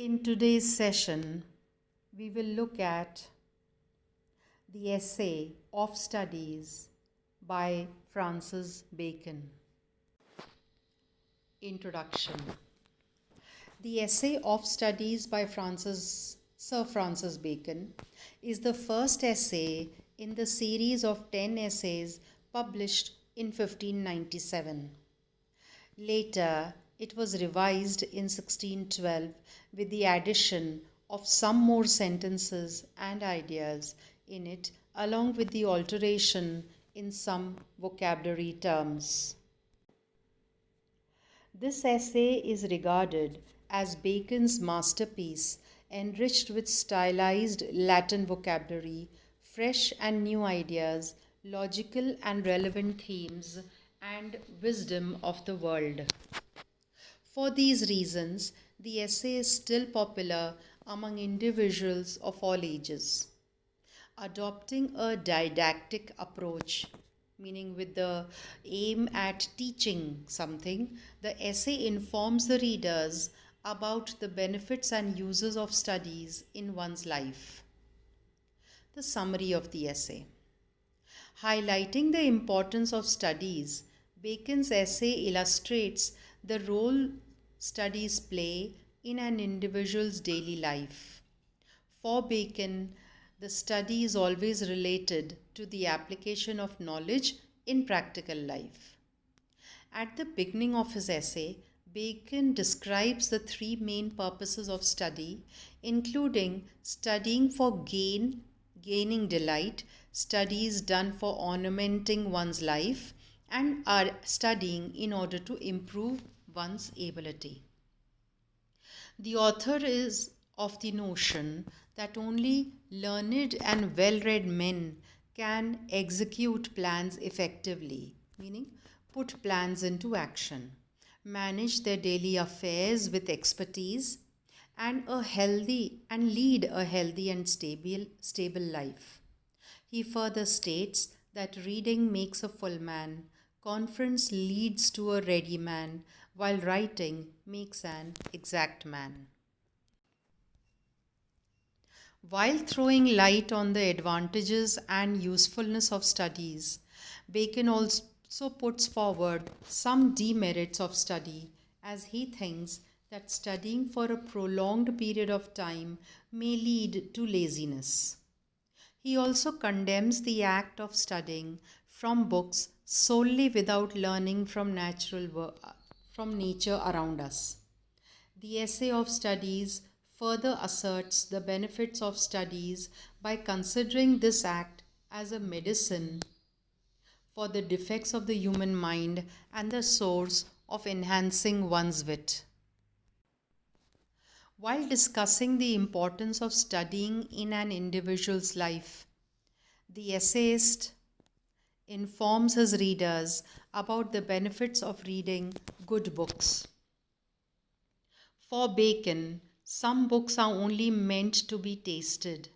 In today's session, we will look at the essay of studies by Francis Bacon. Introduction. The essay of studies by Sir Francis Bacon is the first essay in the series of 10 essays published in 1597. Later, it was revised in 1612 with the addition of some more sentences and ideas in it, along with the alteration in some vocabulary terms. This essay is regarded as Bacon's masterpiece, enriched with stylized Latin vocabulary, fresh and new ideas, logical and relevant themes, and wisdom of the world. For these reasons, the essay is still popular among individuals of all ages. Adopting a didactic approach, meaning with the aim at teaching something, the essay informs the readers about the benefits and uses of studies in one's life. The summary of the essay. Highlighting the importance of studies, Bacon's essay illustrates the role studies play in an individual's daily life. For Bacon, the study is always related to the application of knowledge in practical life. At the beginning of his essay, Bacon describes the three main purposes of study, including studying for gaining delight, studies done for ornamenting one's life, and are studying in order to improve one's ability. The author is of the notion that only learned and well-read men can execute plans effectively, meaning put plans into action, manage their daily affairs with expertise, and lead a healthy and stable life. He further states that reading makes a full man, conference leads to a ready man, while writing makes an exact man. While throwing light on the advantages and usefulness of studies, Bacon also puts forward some demerits of study, as he thinks that studying for a prolonged period of time may lead to laziness. He also condemns the act of studying from books solely without learning from nature around us. The essay of studies further asserts the benefits of studies by considering this act as a medicine for the defects of the human mind and the source of enhancing one's wit. While discussing the importance of studying in an individual's life, the essayist informs his readers about the benefits of reading good books. For Bacon, some books are only meant to be tasted.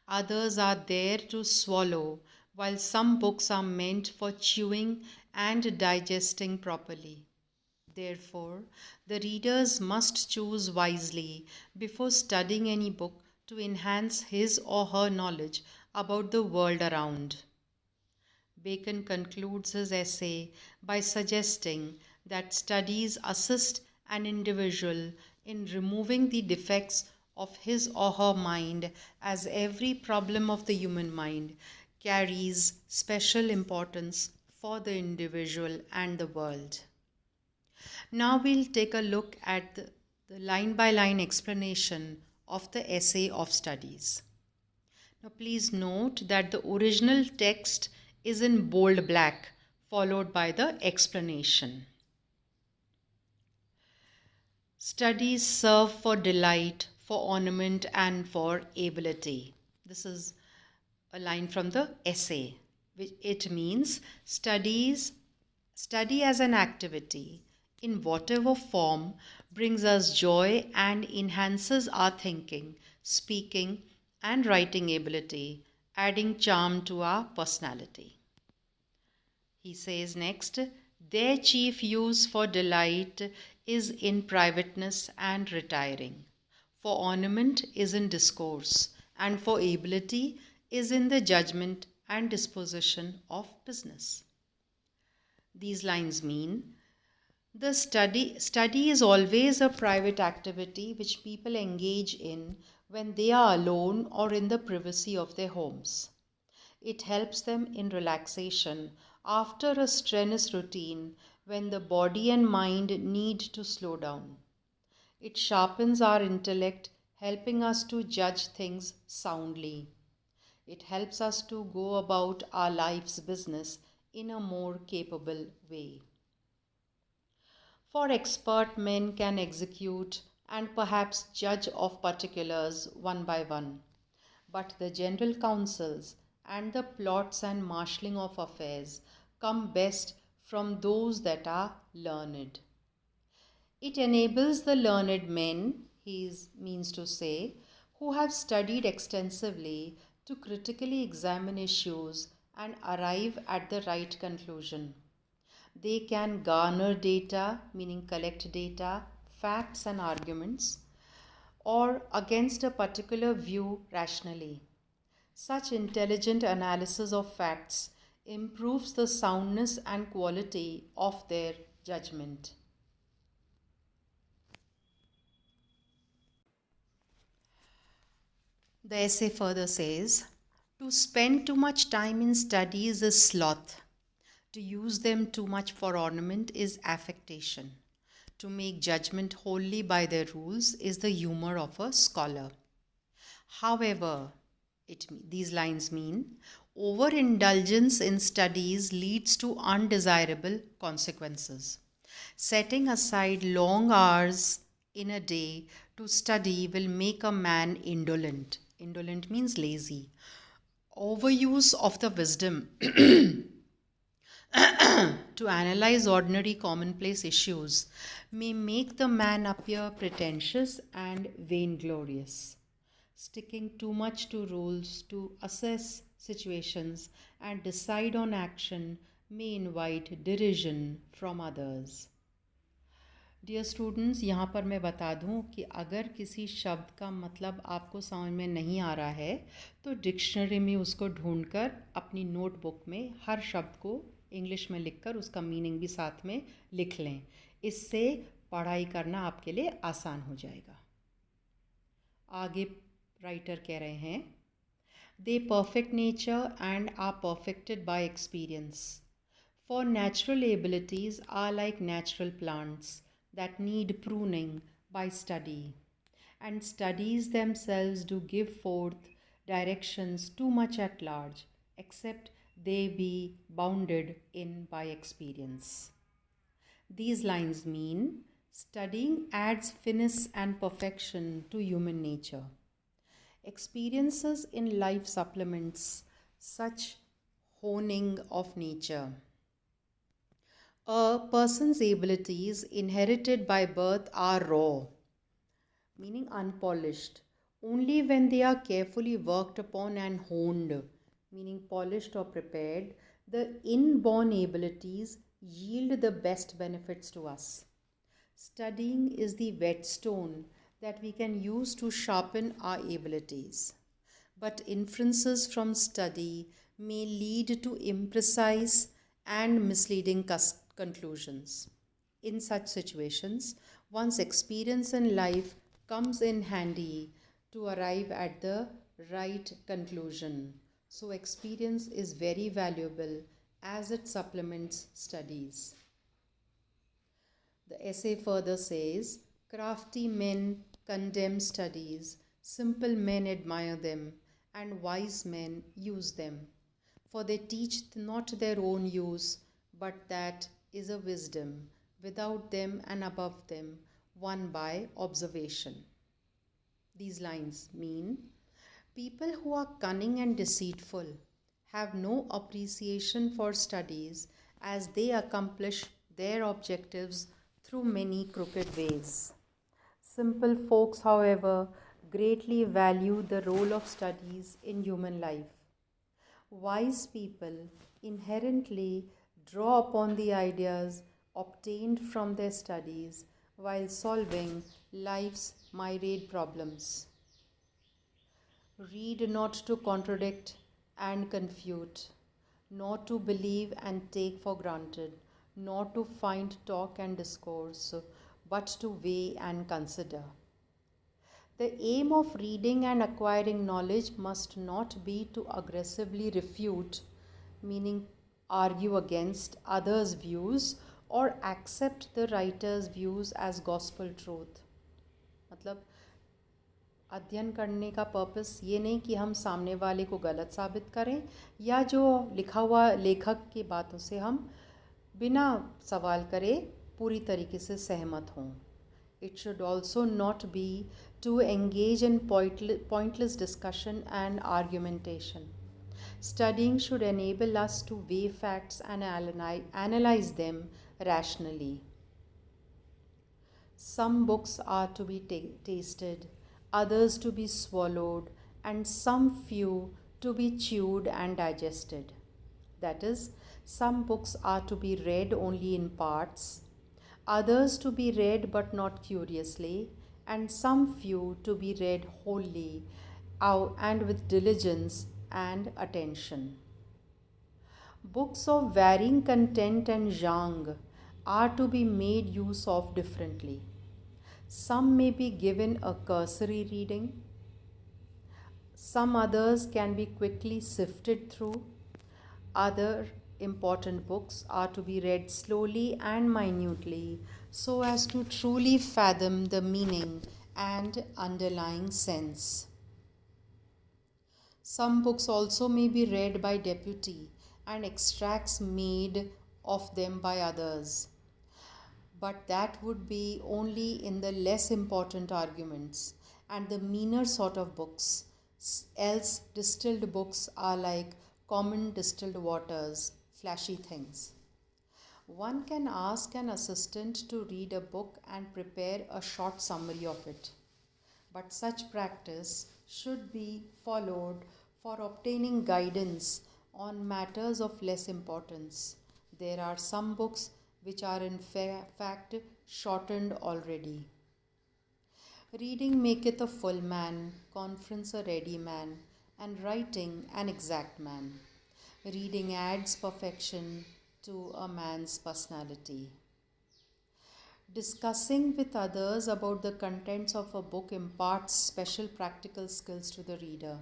Others are there to swallow, while some books are meant for chewing and digesting properly. Therefore, the readers must choose wisely before studying any book to enhance his or her knowledge about the world around. Bacon concludes his essay by suggesting that studies assist an individual in removing the defects of his or her mind, as every problem of the human mind carries special importance for the individual and the world. Now we'll take a look at the line-by-line explanation of the essay of studies. Now please note that the original text is in bold black, followed by the explanation. Studies serve for delight, for ornament, and for ability. This is a line from the essay. It means study as an activity in whatever form brings us joy and enhances our thinking, speaking, and writing ability, adding charm to our personality. He says next, their chief use for delight is in privateness and retiring. for ornament is in discourse, and for ability is in the judgment and disposition of business. These lines mean the study is always a private activity which people engage in when they are alone or in the privacy of their homes. It helps them in relaxation after a strenuous routine when the body and mind need to slow down. It sharpens our intellect, helping us to judge things soundly. It helps us to go about our life's business in a more capable way. For expert men can execute and perhaps judge of particulars one by one, but the general counsels and the plots and marshalling of affairs come best from those that are learned. It enables the learned men, means to say, who have studied extensively to critically examine issues and arrive at the right conclusion. They can garner data, meaning collect data, facts, and arguments, or against a particular view rationally. Such intelligent analysis of facts improves the soundness and quality of their judgment. The essay further says, to spend too much time in studies is sloth. To use them too much for ornament is affectation. To make judgment wholly by their rules is the humor of a scholar. However, these lines mean overindulgence in studies leads to undesirable consequences. Setting aside long hours in a day to study will make a man indolent. Indolent means lazy. Overuse of the wisdom to analyze ordinary commonplace issues may make the man appear pretentious and vainglorious. Sticking too much to rules to assess situations and decide on action may invite derision from others. Dear students, यहाँ पर मैं बता दूँ कि अगर किसी शब्द का मतलब आपको समझ में नहीं आ रहा है तो डिक्शनरी में उसको ढूंढकर अपनी नोटबुक में हर शब्द को इंग्लिश में लिखकर उसका मीनिंग भी साथ में लिख लें. इससे पढ़ाई करना आपके लिए आसान हो जाएगा. आगे राइटर कह रहे हैं, they perfect nature and are perfected by experience. For natural abilities are like natural plants that need pruning by study, and studies themselves do give forth directions too much at large, except they be bounded in by experience. These lines mean studying adds finesse and perfection to human nature. Experiences in life supplements such honing of nature. A person's abilities inherited by birth are raw, meaning unpolished, only when they are carefully worked upon and honed, meaning polished or prepared, the inborn abilities yield the best benefits to us. Studying is the whetstone that we can use to sharpen our abilities. But inferences from study may lead to imprecise and misleading conclusions. In such situations, one's experience in life comes in handy to arrive at the right conclusion. So, experience is very valuable as it supplements studies. The essay further says, crafty men condemn studies, simple men admire them, and wise men use them. For they teach not their own use, but that is a wisdom, without them and above them, won by observation. These lines mean people who are cunning and deceitful have no appreciation for studies as they accomplish their objectives through many crooked ways. Simple folks, however, greatly value the role of studies in human life. Wise people inherently draw upon the ideas obtained from their studies while solving life's myriad problems. Read not to contradict and confute, nor to believe and take for granted, nor to find talk and discourse, but to weigh and consider. The aim of reading and acquiring knowledge must not be to aggressively refute, meaning argue against others' views or accept the writer's views as gospel truth. मतलब अध्ययन करने का purpose ये नहीं कि हम सामने वाले को गलत साबित करें या जो लिखा हुआ लेखक की बातों से हम बिना सवाल करे पूरी तरीके से सहमत हों. It should also not be to engage in pointless discussion and argumentation. Studying should enable us to weigh facts and analyze them rationally. Some books are to be tasted, others to be swallowed, and some few to be chewed and digested. That is, some books are to be read only in parts, others to be read but not curiously, and some few to be read wholly and with diligence and attention. Books of varying content and genre are to be made use of differently. Some may be given a cursory reading, some others can be quickly sifted through, other important books are to be read slowly and minutely so as to truly fathom the meaning and underlying sense. Some books also may be read by deputy and extracts made of them by others, but that would be only in the less important arguments and the meaner sort of books. Else, distilled books are like common distilled waters, flashy things. One can ask an assistant to read a book and prepare a short summary of it, but such practice should be followed for obtaining guidance on matters of less importance. There are some books which are in fact shortened already. Reading maketh a full man, conference a ready man, and writing an exact man. Reading adds perfection to a man's personality. Discussing with others about the contents of a book imparts special practical skills to the reader.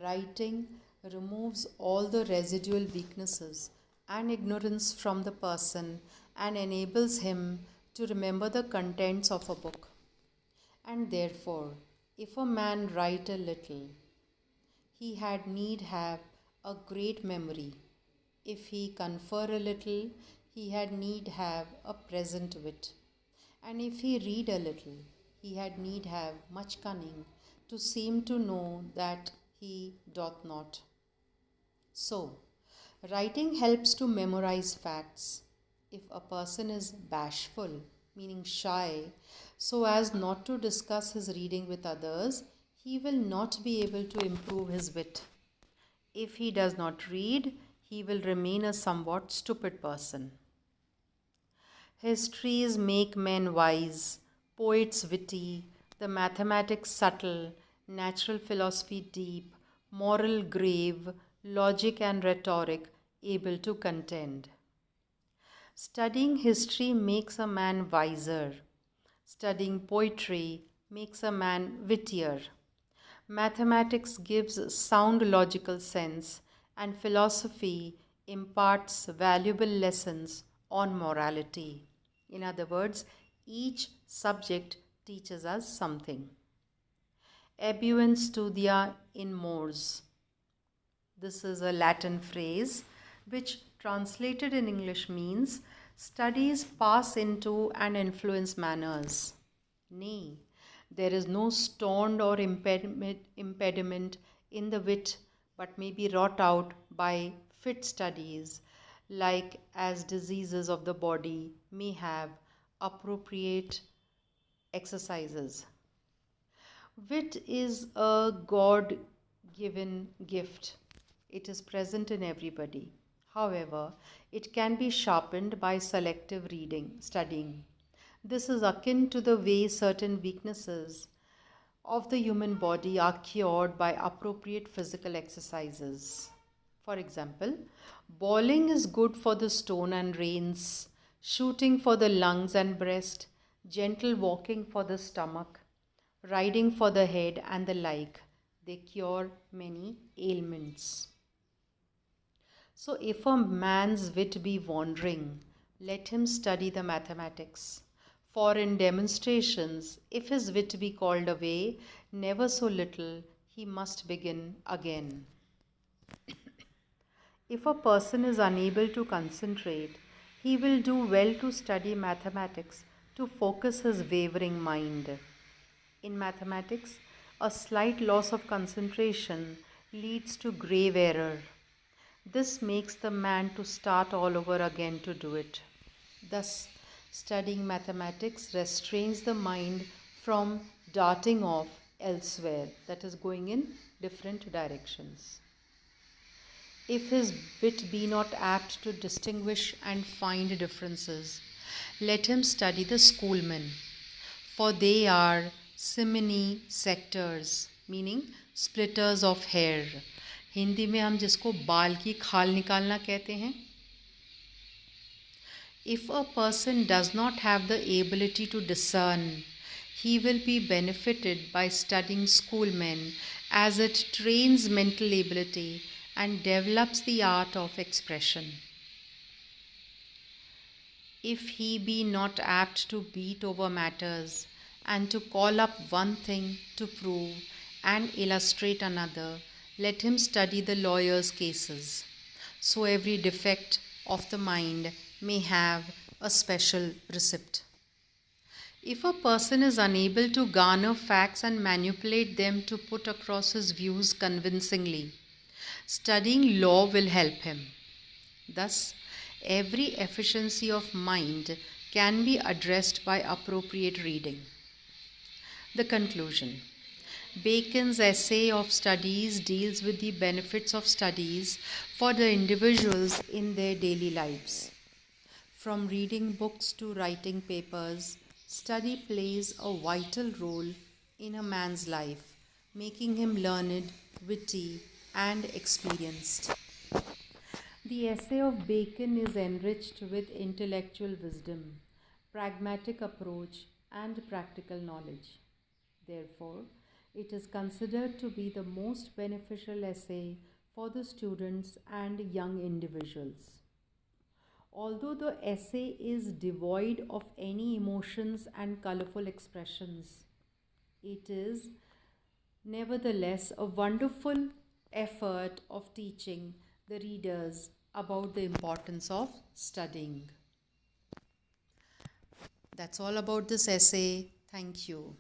Writing removes all the residual weaknesses and ignorance from the person and enables him to remember the contents of a book. And therefore, if a man write a little, he had need have a great memory. If he confer a little, he had need have a present wit. And if he read a little, he had need have much cunning to seem to know that he doth not. So, writing helps to memorize facts. If a person is bashful, meaning shy, so as not to discuss his reading with others, he will not be able to improve his wit. If he does not read, he will remain a somewhat stupid person. Histories make men wise, poets witty, the mathematics subtle, natural philosophy deep, moral grave, logic and rhetoric able to contend. Studying history makes a man wiser. Studying poetry makes a man wittier. Mathematics gives sound logical sense, and philosophy imparts valuable lessons on morality. In other words, each subject teaches us something. Ebuent studia in mors. This is a Latin phrase which translated in English means studies pass into and influence manners. Nay, there is no stone or impediment in the wit, but may be wrought out by fit studies, like as diseases of the body may have appropriate exercises. Wit is a God given gift. It is present in everybody. However, it can be sharpened by selective studying. This is akin to the way certain weaknesses of the human body are cured by appropriate physical exercises. For example, bowling is good for the stone and reins, shooting for the lungs and breast, gentle walking for the stomach, riding for the head, and the like. They cure many ailments. So, if a man's wit be wandering, let him study the mathematics. For in demonstrations, if his wit be called away, never so little, he must begin again. If a person is unable to concentrate, he will do well to study mathematics to focus his wavering mind. In mathematics, a slight loss of concentration leads to grave error. This makes the man to start all over again to do it. Thus, studying mathematics restrains the mind from darting off elsewhere, that is, going in different directions. If his wit be not apt to distinguish and find differences, let him study the schoolmen, for they are simony sectors, meaning splitters of hair. Hindi में हम जिसको बाल की खाल निकालना कहते हैं. If a person does not have the ability to discern, he will be benefited by studying schoolmen, as it trains mental ability and develops the art of expression. If he be not apt to beat over matters and to call up one thing to prove and illustrate another, let him study the lawyer's cases, so every defect of the mind may have a special receipt. If a person is unable to garner facts and manipulate them to put across his views convincingly, studying law will help him. Thus, every efficiency of mind can be addressed by appropriate reading. The conclusion. Bacon's essay of studies deals with the benefits of studies for the individuals in their daily lives. From reading books to writing papers, study plays a vital role in a man's life, making him learned, witty, and experienced. The essay of Bacon is enriched with intellectual wisdom, pragmatic approach, and practical knowledge. Therefore, it is considered to be the most beneficial essay for the students and young individuals. Although the essay is devoid of any emotions and colorful expressions, it is nevertheless a wonderful effort of teaching the readers about the importance of studying. That's all about this essay. Thank you.